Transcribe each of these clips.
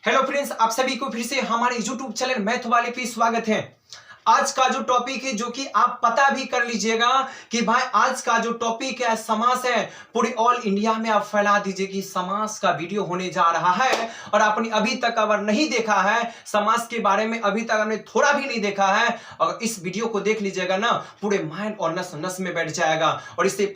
Hello friends, आप सभी को फिर से हमारे यूट्यूब चैनल मैथ वाले पे स्वागत है। आज का जो टॉपिक है, जो कि आप पता भी कर लीजिएगा कि भाई आज का जो टॉपिक है समास है, पूरे ऑल इंडिया में आप फैला दीजिए कि समास का वीडियो होने जा रहा है। और आपने अभी तक अगर नहीं देखा है समास के बारे में, अभी तक आपने थोड़ा भी नहीं देखा है, और इस वीडियो को देख लीजिएगा ना, पूरे माइंड और नस नस में बैठ जाएगा। और इससे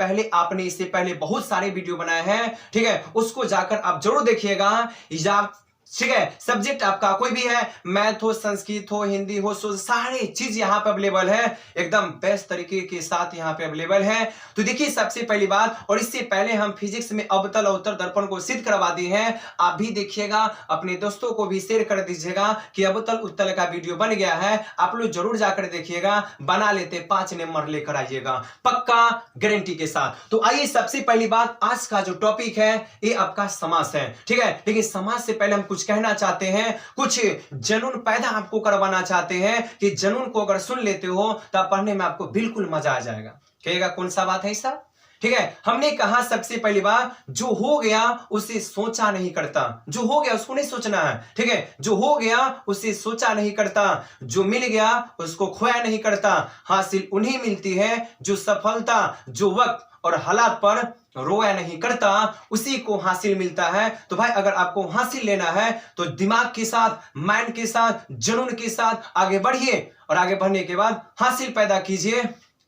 पहले बहुत सारे वीडियो बनाए हैं, ठीक है, उसको जाकर आप जरूर देखिएगा। ठीक है, सब्जेक्ट आपका कोई भी है, मैथ हो, संस्कृत हो, हिंदी हो, सो सारे चीज यहाँ पे अवेलेबल है, एकदम बेस्ट तरीके के साथ यहाँ पे अवेलेबल है। तो देखिए सबसे पहली बात, और इससे पहले हम फिजिक्स में अवतल अवतल दर्पण को सिद्ध करवा दिए हैं, आप भी देखिएगा, अपने दोस्तों को भी शेयर कर दीजिएगा कि अवतल उत्तल का वीडियो बन गया है, आप लोग जरूर जाकर देखिएगा, बना लेते 5 नंबर लेकर आइएगा, पक्का गारंटी के साथ। तो आइए सबसे पहली बात, आज का जो टॉपिक है ये आपका समास है, ठीक है। लेकिन समास से पहले हम कुछ कहना चाहते हैं, कुछ जुनून पैदा आपको करवाना चाहते हैं कि जुनून को अगर सुन लेते हो तो पढ़ने में आपको बिल्कुल मजा आ जाएगा। कहिएगा कौन सा बात है ऐसा, ठीक है। हमने कहा सबसे पहली बात, जो हो गया उसे सोचा नहीं करता, जो हो गया उसको नहीं सोचना है, ठीक है। जो हो गया उसे सोचा नहीं करता, जो मिल गया उसको खोया नहीं करता, हासिल उन्हें मिलती है जो सफलता, जो वक्त और हालात पर रोया नहीं करता उसी को हासिल मिलता है। तो भाई अगर आपको हासिल लेना है तो दिमाग के साथ, माइंड के साथ, जुनून के साथ आगे बढ़िए, और आगे बढ़ने के बाद हासिल पैदा कीजिए,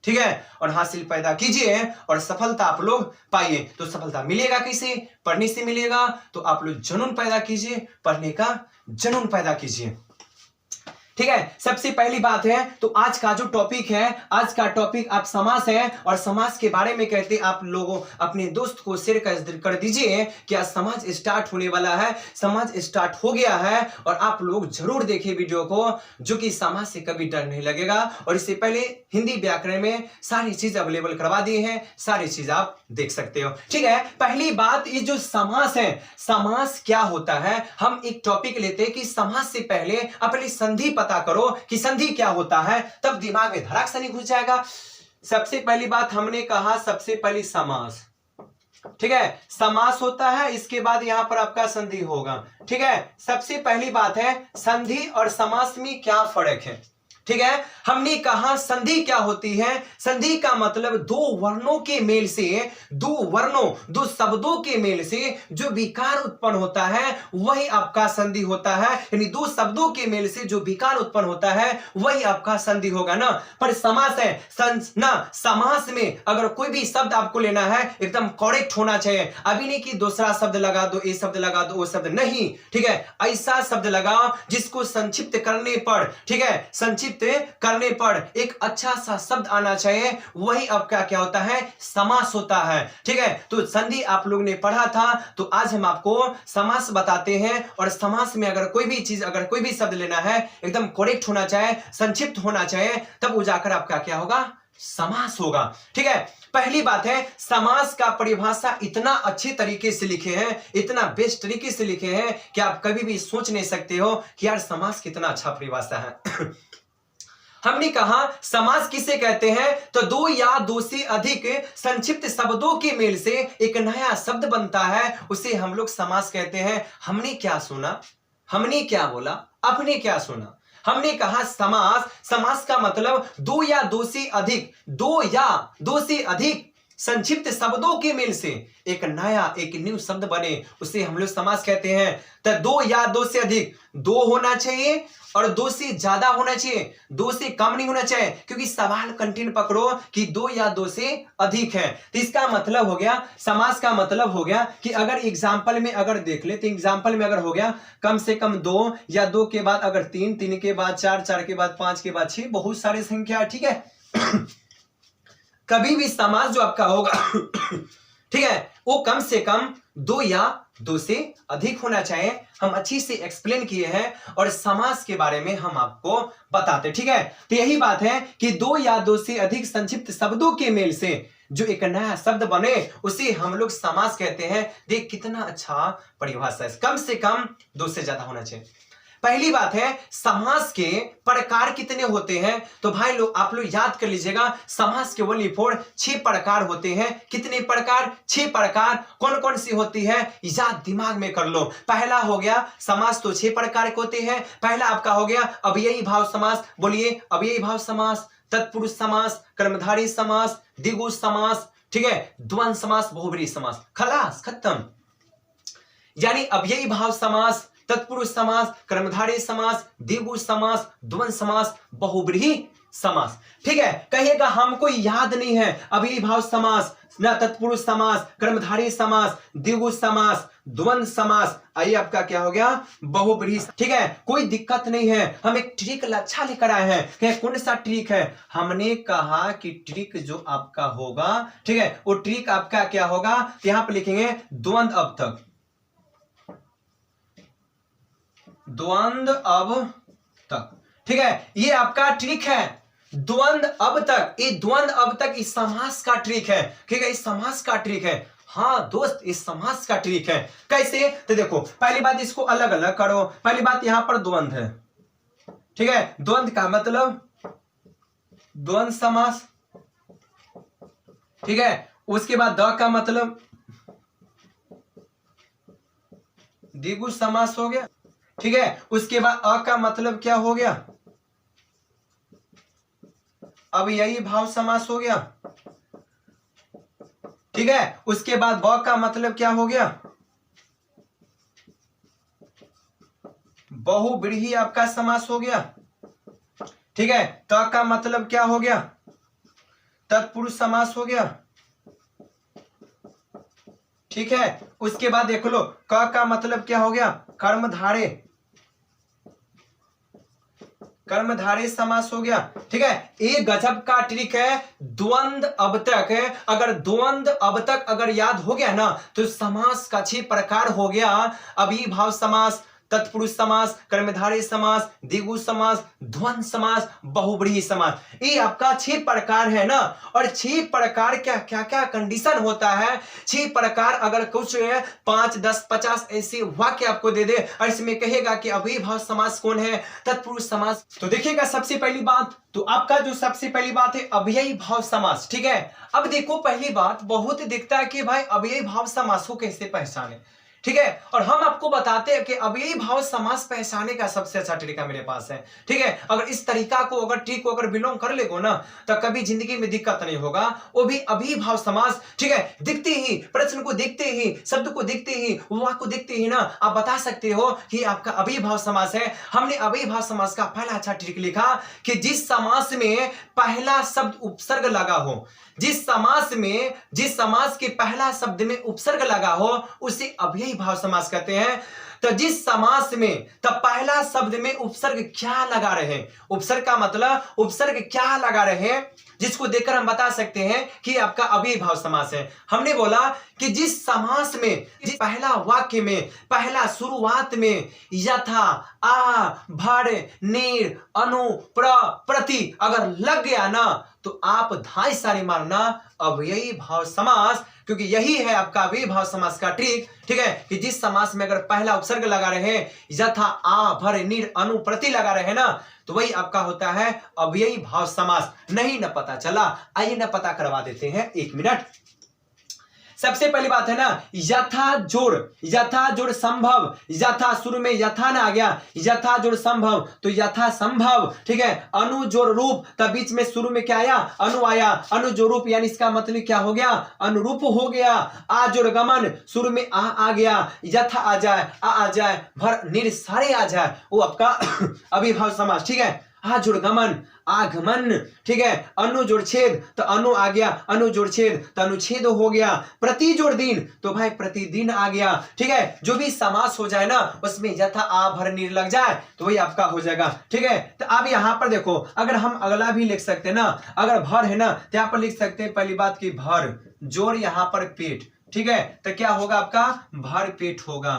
ठीक है। और हासिल पैदा कीजिए और सफलता आप लोग पाइए। तो सफलता मिलेगा कैसे? पढ़ने से मिलेगा। तो आप लोग जुनून पैदा कीजिए, पढ़ने का जुनून पैदा कीजिए, ठीक है। सबसे पहली बात है, तो आज का जो टॉपिक है, आज का टॉपिक आप समास है, और समास के बारे में कहते आप लोगों अपने दोस्त को शेयर कर दीजिए कि आज समाज स्टार्ट होने वाला है, समाज स्टार्ट हो गया है, और आप लोग जरूर देखिए वीडियो को, जो कि समाज से कभी डर नहीं लगेगा। और इससे पहले हिंदी व्याकरण में सारी चीज अवेलेबल करवा दी है, सारी चीज आप देख सकते हो, ठीक है। पहली बात, ये जो समास है, समास क्या होता है, हम एक टॉपिक लेते हैं कि समास से पहले अपनी संधि पता करो कि संधि क्या होता है, तब दिमाग में धड़ाक से नहीं घुस जाएगा। सबसे पहली बात हमने कहा, सबसे पहली समास, ठीक है, समास होता है, इसके बाद यहां पर आपका संधि होगा, ठीक है। सबसे पहली बात है, संधि और समास में क्या फर्क है, ठीक है। हमने कहा संधि क्या होती है, संधि का मतलब दो वर्णों के मेल से, दो वर्णों, दो शब्दों के मेल से जो विकार उत्पन्न होता है वही आपका संधि होता है। यानी दो शब्दों के मेल से जो विकार उत्पन्न होता है वही आपका संधि होगा ना। पर समास है ना, समास में अगर कोई भी शब्द आपको लेना है एकदम करेक्ट होना चाहिए, अभी नहीं कि दूसरा शब्द लगा दो, ये शब्द लगा दो, वो शब्द नहीं, ठीक है। ऐसा शब्द लगाओ जिसको संक्षिप्त करने पर, ठीक है, संक्षिप्त करने पर एक अच्छा सा शब्द आना चाहिए, वही आपका क्या होता है, समास होता है, ठीक है। तो संधि आप लोग ने पढ़ा था, तो आज हम आपको समास बताते हैं। और समास में अगर कोई भी चीज, अगर कोई भी शब्द लेना है एकदम करेक्ट होना चाहिए, संक्षिप्त होना चाहिए, तब वो जाकर आपका क्या होगा, समास होगा, ठीक है। पहली बात है, समास का परिभाषा इतना अच्छे तरीके से लिखे हैं, इतना बेस्ट तरीके से लिखे हैं कि आप कभी भी सोच नहीं सकते हो कि यार समास कितना अच्छा परिभाषा है। हमने कहा समास किसे कहते हैं, तो दो या दो से अधिक संक्षिप्त शब्दों के मेल से एक नया शब्द बनता है, उसे हम लोग समास कहते हैं। हमने क्या सुना, हमने क्या बोला, आपने क्या सुना? हमने कहा समास, समास का मतलब दो या दो से अधिक, दो या दो से अधिक संक्षिप्त शब्दों के मेल से एक नया, एक न्यू शब्द बने, उसे हम लोग समास कहते हैं। तो दो या दो से अधिक, दो होना चाहिए और दो से ज्यादा होना चाहिए, दो से कम नहीं होना चाहिए, क्योंकि सवाल कंटेंट पकड़ो कि दो या दो से अधिक है। तो इसका मतलब हो गया, समास का मतलब हो गया कि अगर एग्जाम्पल में अगर देख ले, तो एग्जाम्पल में अगर हो गया कम से कम दो, या दो के बाद अगर तीन, तीन के बाद चार, चार के बाद पांच के बाद छह, बहुत सारी संख्या, ठीक है। कभी भी समास जो आपका होगा, ठीक है, वो कम से कम दो या दो से अधिक होना चाहिए। हम अच्छी से एक्सप्लेन किए हैं और समास के बारे में हम आपको बताते, ठीक है। तो यही बात है कि दो या दो से अधिक संक्षिप्त शब्दों के मेल से जो एक नया शब्द बने उसे हम लोग समास कहते हैं। देख कितना अच्छा परिभाषा है, कम से कम दो से ज्यादा होना चाहिए। पहली बात है समास के प्रकार कितने होते हैं, तो भाई लोग आप लोग याद कर लीजिएगा, समास के ओनली 6 प्रकार होते हैं। कितने प्रकार? 6 प्रकार। कौन कौन सी होती है याद दिमाग में कर लो। पहला हो गया समास तो 6 प्रकार के होते हैं। पहला आपका हो गया अव्ययी भाव समास। बोलिए, अव्ययी भाव समास, तत्पुरुष समास, कर्मधारय समास, द्विगु समास, ठीक है, द्वंद्व समास, बहुब्रीहि समास। खलास, खत्म। यानी अव्ययी भाव समास, तत्पुरुष समास, कर्मधारय समास, द्विगु समास, द्वंद्व समास, बहुब्रीहि समास। ठीक है, कहिएगा हमको याद नहीं है अव्ययी भाव समास, ना तत्पुरुष समास, कर्मधारय समास, द्विगु समास, द्वंद्व समास, आइए आपका क्या हो गया? बहुब्रीहि। ठीक है, कोई दिक्कत नहीं है। हम एक ट्रिक अच्छा लेकर आए हैं। क्या कौन सा ट्रिक है? हमने कहा कि ट्रिक जो आपका होगा, ठीक है, वो ट्रिक आपका क्या होगा? यहां पर लिखेंगे द्वंद्व अब तक, द्वंद्व अब तक। ठीक है, ये आपका ट्रिक है, द्वंद्व अब तक। ये द्वंद्व अब तक इस समास का ट्रिक है। ठीक है, इस समास का ट्रिक है। हाँ दोस्त, इस समास का ट्रिक है। कैसे? तो देखो, पहली बात इसको अलग अलग करो। पहली बात यहां पर द्वंद्व है, ठीक है, द्वंद्व का मतलब द्वंद्व समास, ठीक है। उसके बाद द का मतलब द्विगु समास हो गया, ठीक है। उसके बाद अ का मतलब क्या हो गया? अव्ययी भाव समास हो गया, ठीक है। उसके बाद ब का मतलब क्या हो गया? बहुब्रीहि आपका समास हो गया, ठीक है। त का मतलब क्या हो गया? तत्पुरुष समास हो गया, ठीक है। उसके बाद देख लो, क का मतलब क्या हो गया? कर्मधारय, कर्मधारय समास हो गया, ठीक है। एक गजब का ट्रिक है, द्वंद्व अब तक है। अगर द्वंद्व अब तक अगर याद हो गया ना, तो समास का 6 प्रकार हो गया। अव्ययी भाव समास, तत्पुरुष समास, कर्मधारय समास, द्विगु समास, द्वंद्व समास, बहुब्रीहि समास। ये आपका 6 प्रकार है ना। और 6 प्रकार क्या क्या क्या कंडीशन होता है? 6 प्रकार अगर कुछ 5, 10, 50 ऐसे वाक्य आपको दे दे और इसमें कहेगा कि अव्ययी भाव समास कौन है, तत्पुरुष समास, तो देखिएगा सबसे पहली बात तो आपका जो सबसे पहली बात है अव्ययी भाव समास, ठीक है। अब देखो, पहली बात बहुत दिखता है कि भाई अव्ययी भाव समास को कैसे पहचाने, ठीक है। और हम आपको बताते हैं कि अव्ययी भाव समास पहचानने का सबसे अच्छा तरीका मेरे पास है, ठीक है। अगर इस तरीका को अगर ट्रिक को अगर बिलोंग कर लेगो ना, तो कभी जिंदगी में दिक्कत नहीं होगा। वो भी अव्ययी भाव समास, ठीक है। दिखते ही, प्रश्न को दिखते ही, शब्द को दिखते ही, वाक्य को दिखते ही ना आप बता सकते हो कि आपका अव्ययी भाव समास है। हमने अव्ययी भाव समास का पहला अच्छा ट्रिक लिखा कि जिस समास में पहला शब्द उपसर्ग लगा हो, जिस समास के पहला शब्द में उपसर्ग लगा हो, उसे अव्ययी भाव समास कहते हैं। तो जिस समास में तो पहला शब्द में उपसर्ग क्या लगा रहे, उपसर्ग का मतलब उपसर्ग क्या लगा रहे, जिसको देखकर हम बता सकते हैं कि आपका अव्ययी भाव समास है। हमने बोला कि जिस समास में, जिस पहला वाक्य में, पहला शुरुआत में यथा, आ, भर, निर, अनु, प्र, प्रति अगर लग गया ना, तो आप धाई सारी मारना अव्ययी भाव समास, क्योंकि यही है आपका अव्ययी भाव समास का ट्रिक, ठीक है। कि जिस समास में अगर पहला उपसर्ग लगा रहे, यथा, आ, भर, निर, अनु, प्रति लगा रहे ना, तो वही आपका होता है अव्ययी भाव समास। नहीं ना पता चला? आइए ना पता करवा देते हैं, 1 मिनट। सबसे पहली बात है ना, यथा जोड़ संभव, यथा शुरू में यथा ना आ गया, यथा जोड़ संभव तो यथा संभव, ठीक है। अनु जोड़ रूप, तब बीच में शुरू में क्या आया? अनु आया, अनु जोड़ रूप, यानी इसका मतलब क्या हो गया? अनुरूप हो गया। आ जोड़ गमन, शुरू में आ गया, यथा आ जाए, आ जाए, भर, निर, सारे आ जाए, वो आपका अव्ययी भाव समास, ठीक है। आ जोड़ गमन, आगमन, ठीक है। अनु जोड़ छेद तो अनु आ गया, अनु जोड़ छेद तो अनुच्छेद हो गया। प्रति जोड़ दिन तो भाई प्रतिदिन आ गया, ठीक है। जो भी समास हो जाए ना, उसमें यथा, आ, भर, निर लग जाए तो वही आपका हो जाएगा, ठीक है। तो अब यहां पर देखो, अगर हम अगला भी लिख सकते हैं ना, अगर भर है ना तो यहां पर लिख सकते हैं पहली बात की भर जोड़ यहां पर पेट, ठीक है। तो क्या होगा आपका? भर पेट होगा।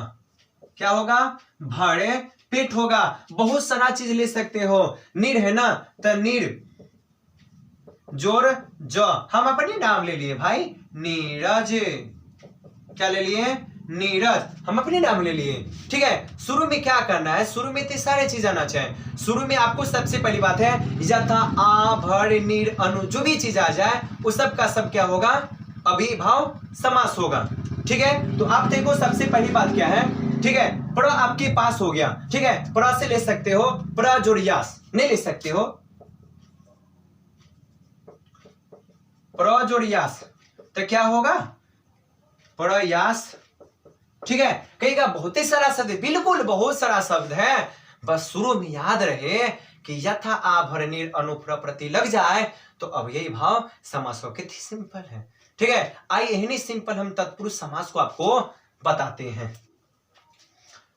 क्या होगा? भर पेट होगा। बहुत सारा चीज ले सकते हो। निर है ना, तो निर जोर ज, हम अपने नाम ले लिए भाई, नीरज। क्या ले लिए? नीरज, हम अपने नाम ले लिए। ठीक है, शुरू में क्या करना है, शुरू में तो सारे चीज आना चाहिए। शुरू में आपको सबसे पहली बात है यथा, आ, भर, नीर, अनु, जो भी चीज आ जाए उस सब का सब क्या होगा, अभिभाव समास होगा। ठीक है, तो आप देखो सबसे पहली बात क्या है। ठीक है, प्र आपके पास हो गया। ठीक है, प्र से ले सकते हो, प्र जोड़ यास, नहीं ले सकते हो प्र जोड़ यास, तो क्या होगा प्रयास। ठीक है, कहेगा बहुत ही सारा शब्द, बिल्कुल बहुत सारा शब्द है, बस शुरू में याद रहे कि यथा, आ, भर, नीर, अनु, प्र प्रति लग जाए तो अब यही भाव समास हो। कितनी सिंपल है। ठीक है, आइए यही सिंपल हम तत्पुरुष समास को आपको बताते हैं।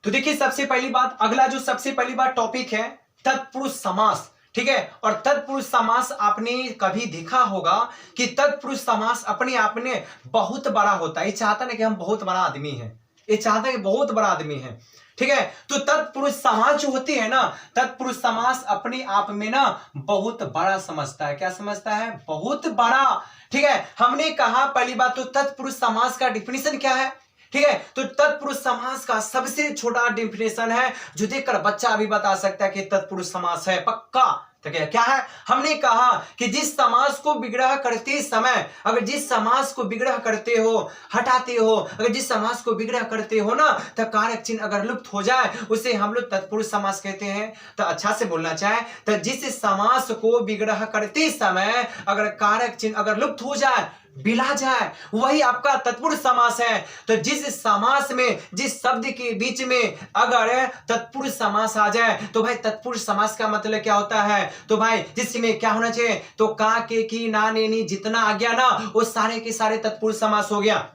तो देखिए सबसे पहली बात, अगला जो सबसे पहली बात टॉपिक है तत्पुरुष समास। ठीक है, और तत्पुरुष समास आपने कभी देखा होगा कि तत्पुरुष समास अपने आप में बहुत बड़ा होता है। ये चाहता ना कि हम बहुत बड़ा आदमी है, ये चाहता है कि बहुत बड़ा आदमी है। ठीक है, तो तत्पुरुष समास जो होती है ना, तत्पुरुष समास अपने आप में ना बहुत बड़ा समझता है। क्या समझता है, बहुत बड़ा। ठीक है, हमने कहा पहली बात तो तत्पुरुष समास का डिफिनेशन क्या है। ठीक है, तो तत्पुरुष समास का सबसे छोटा डिफिनेशन है जो देखकर बच्चा भी बता सकता है कि तत्पुरुष समास है पक्का। तो क्या है, हमने कहा कि जिस समास को विग्रह करते समय, अगर जिस समास को विग्रह करते हो, हटाते हो, अगर जिस समास को विग्रह करते हो ना, तो कारक चिन्ह अगर लुप्त हो जाए उसे हम लोग तत्पुरुष समास कहते हैं। तो अच्छा से बोलना चाहे तो जिस समास को विग्रह करते समय अगर कारक चिन्ह अगर लुप्त हो जाए, बिला जाए, वही आपका तत्पुरुष समास है। तो जिस समास में, जिस शब्द के बीच में अगर तत्पुरुष समास आ जाए तो भाई तत्पुरुष समास का मतलब क्या होता है, तो भाई जिसमें क्या होना चाहिए, तो का, के, की, ना, ने, नी जितना आ गया ना वो सारे के सारे तत्पुरुष समास हो गया।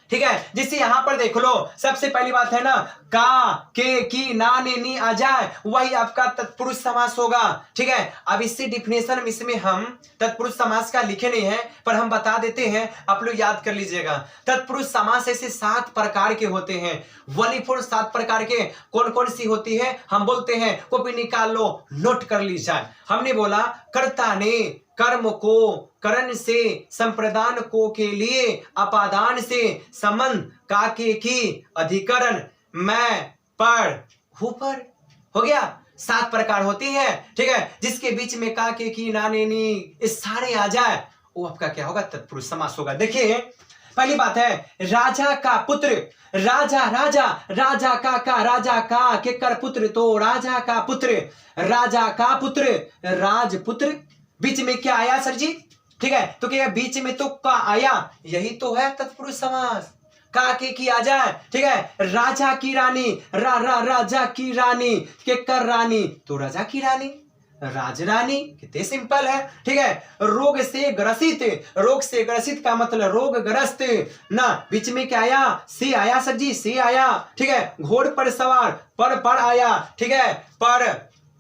ठीक है, जिससे यहां पर देख लो सबसे पहली बात है ना, का, के, की, ना, ने, नी आ जाए वही आपका तत्पुरुष समास होगा। ठीक है, अब इससे डिफिनेशन इसमें हम तत्पुरुष समास का लिखे नहीं है पर हम बता देते हैं, आप लोग याद कर लीजिएगा। तत्पुरुष समास ऐसे 7 प्रकार के होते हैं। 1 7 प्रकार के कौन कौन सी होती है हम बोलते हैं, कॉपी निकाल लो, नोट कर लीजिए। हमने बोला कर्ता ने कर्म को करण से, संप्रदान को के लिए, अपादान से, संबंध, का, के, की, अधिकरण, मैं, पर, ऊपर, हो गया। 7 प्रकार होती है। ठीक है, जिसके बीच में का, के, की, ना, ने, नी इस सारे आ जाए वो आपका क्या होगा, तत्पुरुष समास होगा। देखिए पहली बात है राजा का पुत्र, राजा, राजा, राजा का, राजा का के कर पुत्र, तो राजा का पुत्र, राजा का पुत्र, राजपुत्र। बीच में क्या आया सर जी, ठीक है, तो क्या बीच में तो का आया, यही तो है तत्पुरुष समास। का, के, की आ जाए। ठीक है, राजा की रानी, राजा की रानी के कर रानी, तो राजा की रानी, राजरानी। कितने सिंपल है। ठीक है, रोग से ग्रसित, रोग से ग्रसित का मतलब रोग ग्रस्त ना, बीच में क्या आया, से आया सर जी, से आया। ठीक है, घोड़ पर सवार, पर आया। ठीक है, पर,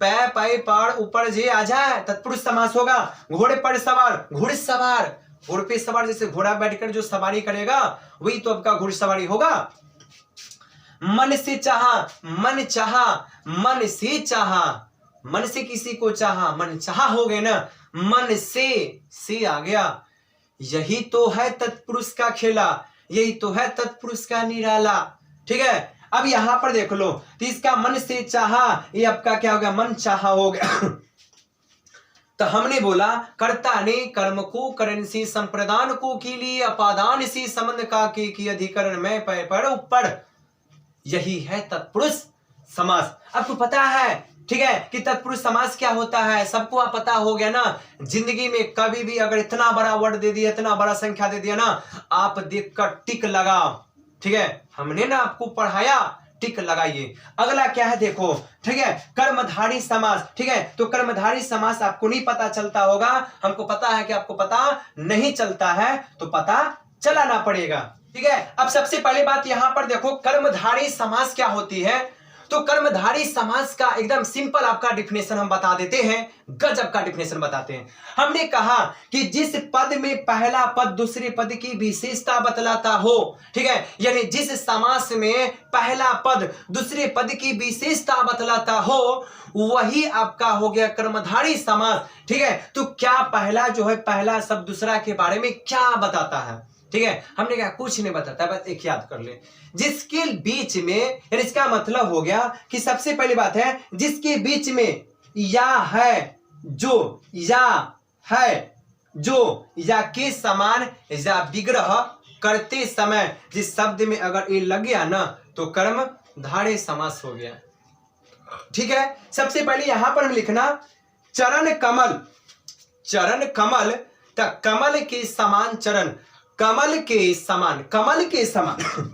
पै, पै, पर, ऊपर जे आ जाए तत्पुरुष समास होगा। घोड़े पर सवार, घुड़सवार, घोड़े पे सवार, जैसे घोड़ा बैठकर जो सवारी करेगा वही तो आपका घुड़सवारी होगा। मन से चाहा, मन चाहा, मन से चाहा, मन से किसी को चाहा, मन चाहा हो गए ना, मन से आ गया। यही तो है तत्पुरुष का खेला, यही तो है तत्पुरुष का निराला। ठीक है, अब यहां पर देख लो तो इसका मन से चाहा, ये आपका क्या हो गया, मन चाहा हो गया। तो हमने बोला कर्ता ने कर्म को करण से, संप्रदान को के लिए, अपादान से, संबंध का के की, अधिकरण में, पै, पर, ऊपर, यही है तत्पुरुष समास। आपको पता है ठीक है कि तत्पुरुष समास क्या होता है, सबको आप पता हो गया ना। जिंदगी में कभी भी अगर इतना बड़ा वर्ड दे दिया, इतना बड़ा संख्या दे दिया ना, आप देखकर टिक लगाओ। ठीक है, हमने ना आपको पढ़ाया, टिक लगाइए। अगला क्या है देखो, ठीक है, कर्मधारी समास। ठीक है, तो कर्मधारी समास आपको नहीं पता चलता होगा, हमको पता है कि आपको पता नहीं चलता है, तो पता चलाना पड़ेगा। ठीक है, अब सबसे पहली बात यहां पर देखो कर्मधारी समास क्या होती है। तो कर्मधारी समास का एकदम सिंपल आपका डिफिनेशन हम बता देते हैं, गजब का डिफिनेशन बताते हैं। हमने कहा कि जिस पद में पहला पद दूसरे पद की विशेषता बतलाता हो, ठीक है, यानी जिस समास में पहला पद दूसरे पद की विशेषता बतलाता हो वही आपका हो गया कर्मधारी समास। ठीक है, तो क्या पहला जो है, पहला शब्द दूसरा के बारे में क्या बताता है, ठीक है, हमने क्या कुछ नहीं बताता, बस एक याद कर ले। जिसके बीच में, यानी इसका मतलब हो गया कि सबसे पहली बात है जिसके बीच में या है जो, या है जो, या के समान या विग्रह करते समय जिस शब्द में अगर ये लग गया ना तो कर्मधारय समास हो गया। ठीक है, सबसे पहले यहां पर हम लिखना चरण कमल, चरण कमल तक कमल के समान चरण, कमल के समान, कमल के समान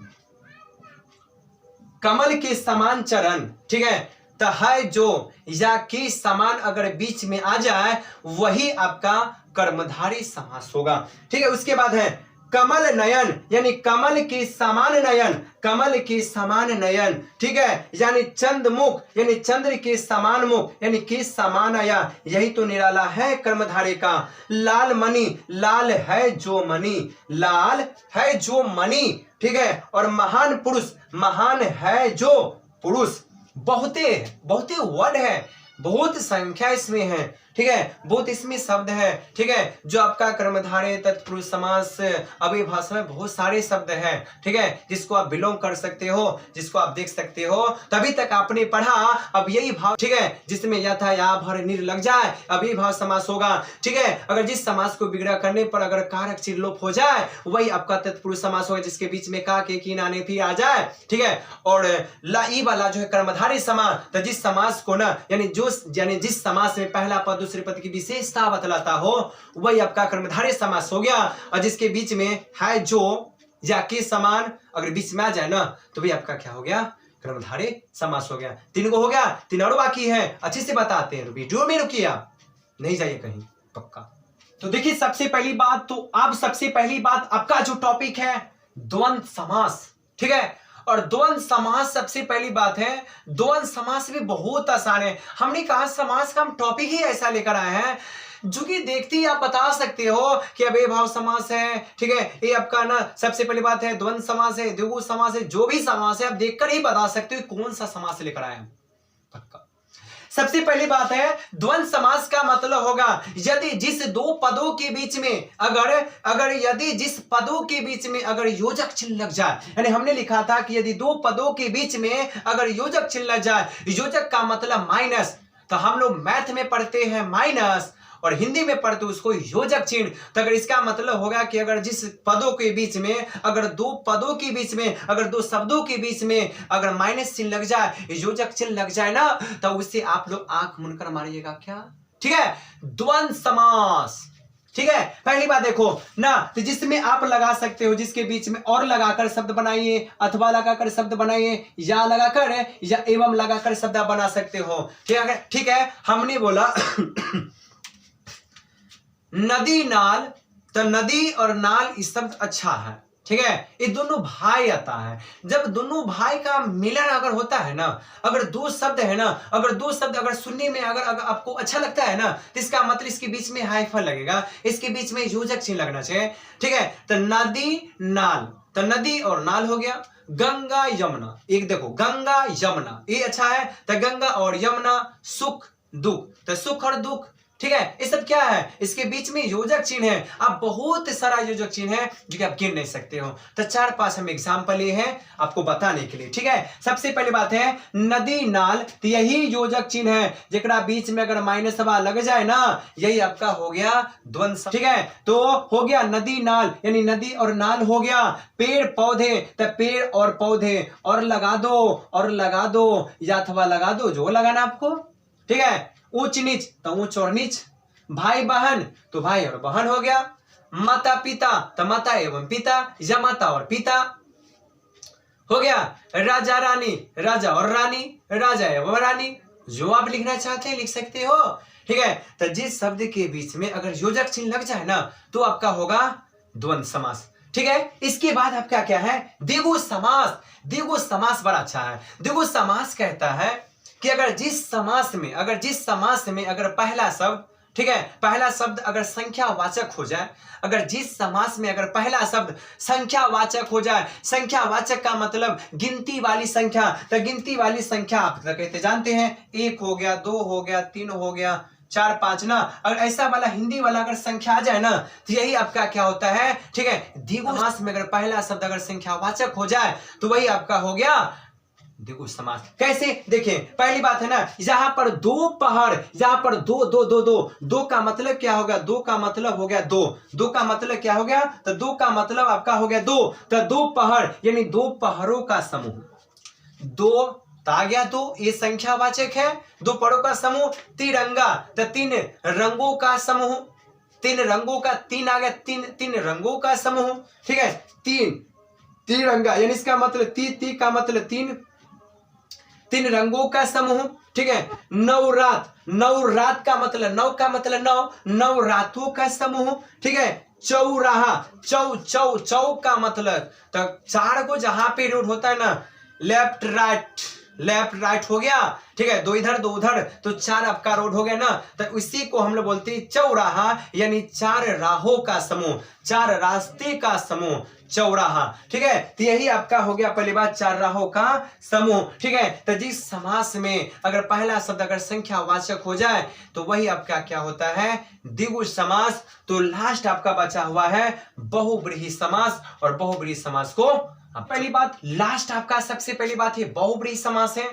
कमल के समान चरण। ठीक है, तो है जो या के समान अगर बीच में आ जाए वही आपका कर्मधारय समास होगा। ठीक है, उसके बाद है कमल नयन, यानी कमल के समान नयन, कमल के समान नयन। ठीक है, यानी चंद्रमुख, यानी चंद्र के समान मुख, यानी के समान आया, यही तो निराला है कर्मधारय का। लाल मणि, लाल है जो मणि, लाल है जो मणि। ठीक है, और महान पुरुष, महान है जो पुरुष। बहुते बहुते वर्ड है, बहुत संख्या इसमें है। ठीक है, बहुत इसमें शब्द है। ठीक है, जो आपका कर्मधारय तत्पुरुष समास अभी भाषा में बहुत सारे शब्द हैं। ठीक है, जिसको आप बिलोंग कर सकते हो, जिसको आप देख सकते हो। तभी तक आपने पढ़ा, अब यही भाव, ठीक है, जिसमें यथा या भर निर लग जाए अब यही भाव समास होगा। ठीक है, अगर जिस समास को विग्रह करने पर अगर कारक चिन्ह लोप हो जाए वही आपका तत्पुरुष समास होगा, जिसके बीच में का के की नाने फिर आ जाए। ठीक है, और ला ई वाला जो है कर्मधारय समास, तो जिस समास को ना यानी जिस समास में पहला पद दूसरे पद की विशेषता बतलाता हो वही आपका कर्मधारय समास हो गया। और जिसके बीच में है जो या के समान अगर बीच में आ जाए ना तो भी आपका क्या हो गया, कर्मधारय समास हो गया। तीन को हो गया, तीन और बाकी है, अच्छे से बताते हैं, वीडियो में रुकिए, आप नहीं जाइए कहीं पक्का। तो देखिए सबसे पहली बात, तो अब सबसे पहली बात आपका जो टॉपिक है द्वंद्व समास। ठीक है, और द्वंद्व समास सबसे पहली बात है, द्वंद्व समास भी बहुत आसान है। हमने कहा समास का हम टॉपिक ही ऐसा लेकर आए हैं जो कि देखते ही आप बता सकते हो कि अब ये भाव समास है। ठीक है, ये आपका ना सबसे पहली बात है द्वंद्व समास है, द्विगु समास है, जो भी समास है आप देखकर ही बता सकते हो कौन सा समास लेकर आए हैं पक्का। सबसे पहली बात है द्वंद्व समास का मतलब होगा यदि जिस दो पदों के बीच में अगर यदि जिस पदों के बीच में अगर योजक चिन्ह लग जाए, यानी हमने लिखा था कि यदि दो पदों के बीच में अगर योजक चिन्ह लग जाए, योजक का मतलब माइनस, तो हम लोग मैथ में पढ़ते हैं माइनस और हिंदी में पढ़ते उसको योजक चिन्ह। तो अगर इसका मतलब होगा कि अगर जिस पदों के बीच में अगर दो पदों के बीच में अगर दो शब्दों के बीच में अगर माइनस चिन्ह लग जाए, योजक चिन्ह लग जाए ना, तो उससे आप लोग आंख मुनकर मारिएगा क्या। ठीक है, द्वंद्व समास। ठीक है, पहली बात देखो ना, तो जिसमें आप लगा सकते हो, जिसके बीच में और लगाकर शब्द बनाइए, अथवा लगाकर शब्द बनाइए, या लगाकर या एवं लगाकर शब्द बना सकते हो। ठीक है, हमने बोला नदी नाल, तो नदी और नाल इस शब्द अच्छा है। ठीक है, ये दोनों भाई आता है। जब दोनों भाई का मिलन अगर होता है ना, अगर दो शब्द है ना, अगर दो शब्द अगर सुनने में अगर आपको अच्छा लगता है ना, तो इसका मतलब इसके बीच में हाइफन लगेगा, इसके बीच में योजक चिन्ह लगना चाहिए। ठीक है, तो नदी नाल, तो नदी और नाल हो गया। गंगा यमुना, एक देखो गंगा यमुना ये अच्छा है, तो गंगा और यमुना। सुख दुख, तो सुख और दुख। ठीक है, ये सब क्या है, इसके बीच में योजक चिन्ह है। आप बहुत सारा योजक चिन्ह है जो कि आप गिन नहीं सकते हो, तो 4-5 हम एग्जाम्पल ये हैं आपको बताने के लिए। ठीक है, सबसे पहली बात है नदी नाल, तो यही योजक चिन्ह है जेकरा बीच में अगर माइनस लग जाए ना, यही आपका हो गया द्वंद्व। ठीक है, तो हो गया नदी नाल, यानी नदी और नाल हो गया। पेड़ पौधे, तो पेड़ और पौधे, और लगा दो या अथवा लगा दो जो लगाना आपको। ठीक है, ऊंच नीच, तो ऊंच और नीच। भाई बहन, तो भाई और बहन हो गया। माता पिता, तो माता एवं पिता, या माता और पिता हो गया। राजा रानी, राजा और रानी, राजा एवं रानी। जो आप लिखना चाहते हैं लिख सकते हो। ठीक है, तो जिस शब्द के बीच में अगर योजक चिन्ह लग जाए ना तो आपका होगा द्वंद्व समास। ठीक है, इसके बाद आपका क्या है द्विगु समास। द्विगु समास बड़ा अच्छा है। द्विगु समास कहता है कि अगर जिस समास में अगर पहला शब्द, ठीक है, पहला शब्द अगर संख्यावाचक हो जाए, अगर जिस समास में अगर पहला शब्द संख्यावाचक हो जाए, संख्यावाचक का मतलब गिनती वाली संख्या, तो गिनती वाली संख्या आप कहते जानते हैं, 1 हो गया, 2 हो गया, 3 हो गया, 4 5 ना, अगर ऐसा वाला हिंदी वाला अगर संख्या आ जाए ना तो यही आपका क्या होता है, ठीक है। द्विगु समास में अगर पहला शब्द अगर संख्यावाचक हो जाए तो वही आपका हो गया द्विगु समास। कैसे, देखिए पहली बात है ना, यहाँ पर दोपहर, यहाँ पर दो दो दो दो दो का मतलब क्या हो गया, दो का मतलब हो गया दो, दो का मतलब क्या हो गया, तो दो का मतलब आपका हो गया दो, तो दोपहर यानी दोपहरों का समूह, दो आ गया दो, ये संख्यावाचक है, दो पहरों का समूह। तिरंगा तो तीन रंगों का समूह, तीन रंगों का, तीन आ गया, तीन रंगों का समूह, ठीक है। तिरंगा यानी इसका मतलब ती का मतलब तीन रंगों का समूह, ठीक है। नवरात, नवरात का मतलब नौ रातों का समूह, ठीक है। चौराहा, चौ का मतलब तो 4 को जहां पे रोड होता है ना, लेफ्ट राइट हो गया, ठीक है, 2 इधर 2 उधर, तो 4 आपका रोड हो गया ना, तो इसी को हम लोग बोलते हैं चौराहा, यानी 4 राहों का समूह, 4 रास्ते का समूह, चौराहा, ठीक है। तो यही आपका हो गया पहली बात, 4 राहों का समूह, ठीक है। तो जिस समास में अगर पहला शब्द अगर संख्यावाचक हो जाए तो वही आपका क्या होता है, द्विगु समास। तो लास्ट आपका बचा हुआ है बहुब्रीहि समास, और बहुब्रीहि समास को पहली बात, लास्ट आपका सबसे पहली बात है बहुब्रीहि समास है,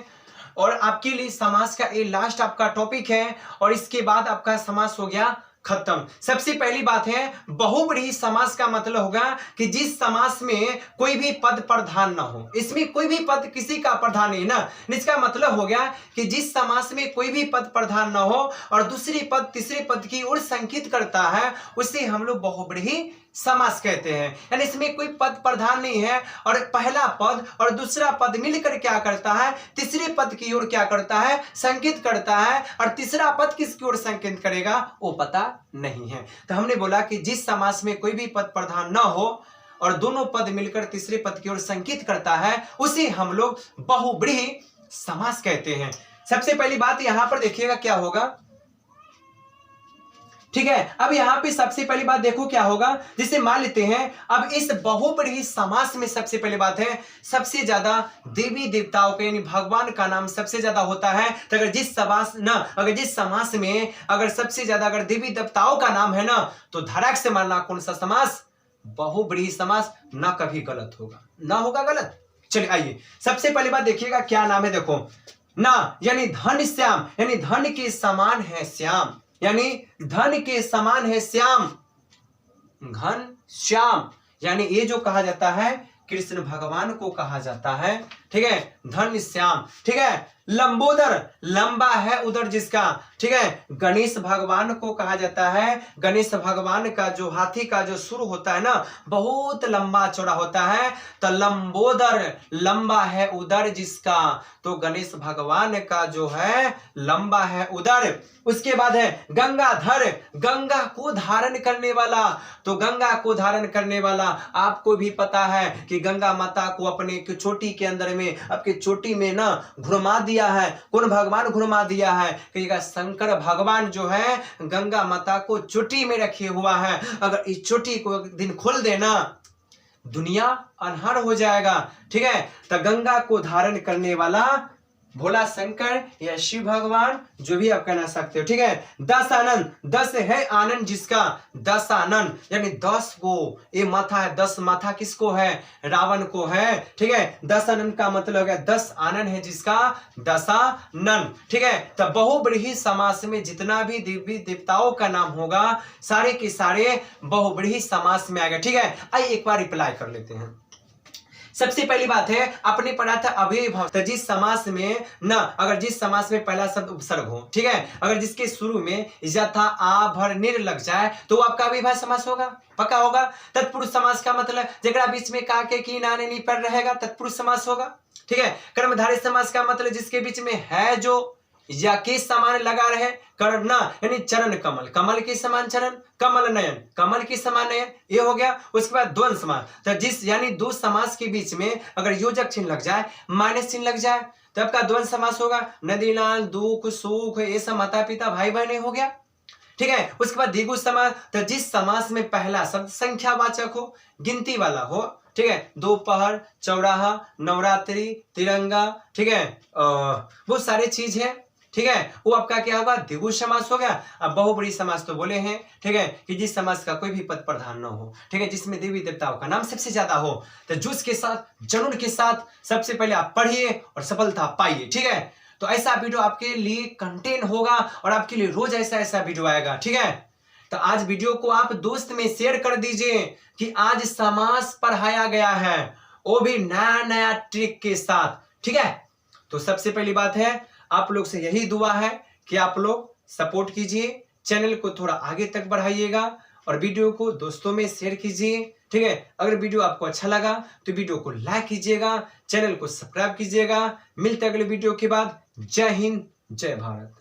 और आपके लिए समास का ये लास्ट आपका टॉपिक है, और इसके बाद आपका समास हो गया खत्म। सबसे पहली बात है बहुब्रीहि समास का मतलब होगा कि जिस समास में कोई भी पद प्रधान ना हो, इसमें कोई भी पद किसी का प्रधान नहीं ना, इसका मतलब हो गया कि जिस समास में कोई भी पद प्रधान ना हो और दूसरी पद तीसरे पद की ओर संकेत करता है, उसे हम लोग बहुब्रीहि समास कहते हैं। यानी इसमें कोई पद प्रधान नहीं है और पहला पद और दूसरा पद मिलकर क्या करता है, तीसरे पद की ओर क्या करता है, संकेत करता है, और तीसरा पद किसकी ओर संकेत करेगा वो पता नहीं है। तो हमने बोला कि जिस समास में कोई भी पद प्रधान न हो और दोनों पद मिलकर तीसरे पद की ओर संकेत करता है, उसे हम लोग बहुब्रीहि समास कहते हैं। सबसे पहली बात यहां पर देखिएगा क्या होगा, ठीक है। अब यहां पे सबसे पहली बात देखो क्या होगा, जिसे मान लेते हैं अब इस बहुब्रीहि समास में सबसे पहली बात है सबसे ज्यादा देवी देवताओं के यानी भगवान का नाम सबसे ज्यादा होता है। तो अगर जिस समास में अगर सबसे ज्यादा अगर देवी देवताओं का नाम है ना, तो धड़ाक से मानना कौन सा समास, बहुब्रीहि समास, ना कभी गलत होगा, ना होगा गलत। चलिए आइए सबसे पहली बात देखिएगा क्या नाम है, देखो ना, यानी धन श्याम, यानी धन के समान है श्याम, यानी धन के समान है श्याम, घन श्याम, यानी ये जो कहा जाता है कृष्ण भगवान को कहा जाता है, ठीक है, धन श्याम, ठीक है। लंबोदर, लंबा है उधर जिसका, ठीक है, गणेश भगवान को कहा जाता है, गणेश भगवान का जो हाथी का जो सुर होता है ना बहुत लंबा चौड़ा होता है, तो लंबोदर, लंबा है उधर जिसका, तो गणेश भगवान का जो है लंबा है उधर। उसके बाद है गंगाधर, गंगा को धारण करने वाला, तो गंगा को धारण करने वाला आपको भी पता है कि गंगा माता को अपने चोटी के अंदर में, आपके चोटी में ना घुमा दिया है, कौन भगवान घुमा दिया है, कहिएगा शंकर भगवान जो है गंगा माता को चोटी में रखे हुआ है। अगर इस चोटी को एक दिन खोल देना दुनिया अनहार हो जाएगा, ठीक है। तो गंगा को धारण करने वाला भोला शंकर या शिव भगवान जो भी आप कहना सकते हो, ठीक है। 10 आनंद, 10 है आनंद जिसका, 10 आनंद यानी 10 को ये माथा है, 10 माथा किसको है, रावण को है, ठीक है। 10 आनंद का मतलब हो गया 10 आनंद है जिसका, दशानन, ठीक है। तो बहुब्रीहि समास में जितना भी देवी देवताओं का नाम होगा सारे के सारे बहुब्रीहि समास में आएगा, ठीक है। आइए एक बार रिप्लाई कर लेते हैं। सबसे पहली बात है आपने पढ़ा था अव्ययी भाव, तो जिस समास में ना अगर जिस समास में पहला शब्द उपसर्ग हो, ठीक है, अगर जिसके शुरू में यथा आ भर निर लग जाए तो वो आपका अव्ययी भाव समास होगा, पक्का होगा। तत्पुरुष समास का मतलब जगड़ा बीच में का के की नाने नी पर रहेगा तत्पुरुष समास होगा, ठीक है। कर्मधारय समास का मतलब जिसके बीच में है जो या के समान लगा रहे, करना यानी चरण कमल, कमल के समान चरण, कमल नयन, कमल के समान नयन, ये हो गया। उसके बाद द्वंद्व समास, तो जिस यानी दो समास के बीच में अगर योजक चिन्ह लग जाए, माइनस चिन्ह लग जाए तो आपका द्वंद्व समास होगा। नदी नाल दुख सुख ये सब माता पिता भाई बहन हो गया, ठीक है। उसके बाद द्विगु समास, तो जिस समास में पहला शब्द संख्यावाचक हो, गिनती वाला हो, ठीक है, दोपहर, चौराहा, नवरात्रि, तिरंगा, ठीक है, बहुत सारे चीज है, ठीक है, वो आपका क्या होगा, द्विगु समास हो गया। अब बहुब्रीहि समास तो बोले हैं, ठीक है, कि जिस समास का कोई भी पद प्रधान न हो, ठीक है, जिसमें देवी देवताओं का नाम सबसे ज्यादा हो, तो जुस के साथ, जनून के साथ सबसे पहले आप पढ़िए और सफलता पाइए। ठीक है, तो ऐसा वीडियो आपके लिए कंटेंट होगा और आपके लिए रोज ऐसा ऐसा वीडियो आएगा। ठीक है, तो आज वीडियो को आप दोस्त में शेयर कर दीजिए कि आज समास पढ़ाया गया है, वो भी नया नया ट्रिक के साथ। ठीक है, तो सबसे पहली बात है, आप लोग से यही दुआ है कि आप लोग सपोर्ट कीजिए, चैनल को थोड़ा आगे तक बढ़ाइएगा और वीडियो को दोस्तों में शेयर कीजिए। ठीक है, अगर वीडियो आपको अच्छा लगा तो वीडियो को लाइक कीजिएगा, चैनल को सब्सक्राइब कीजिएगा। मिलते हैं अगले वीडियो के बाद। जय हिंद, जय भारत।